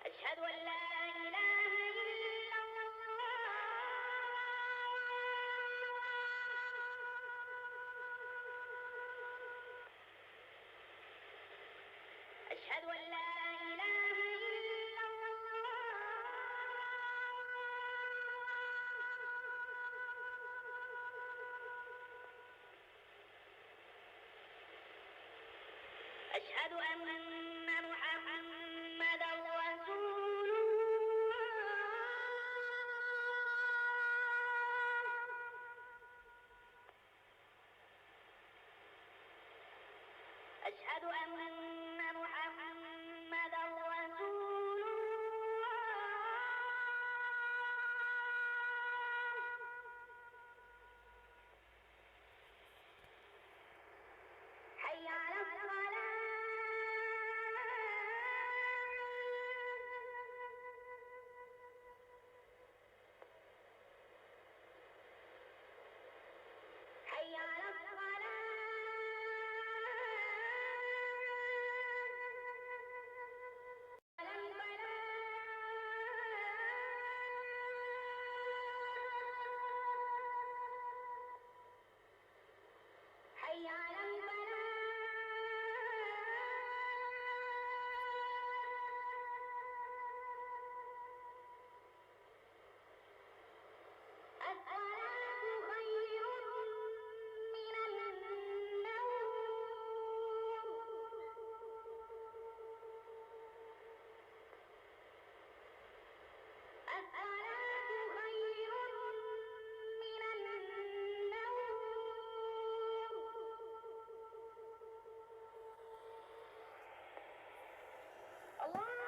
أشهد أن لا إله إلا الله. أشهد أن لا إله إلا الله. أشهد أن محمدا رسول الله. أشهد أن محمدا رسول الله. حي على الصلاة. حي على الصلاة. حي على الفلاح. الصلاة خير من النوم. الصلاة خير من النوم. الله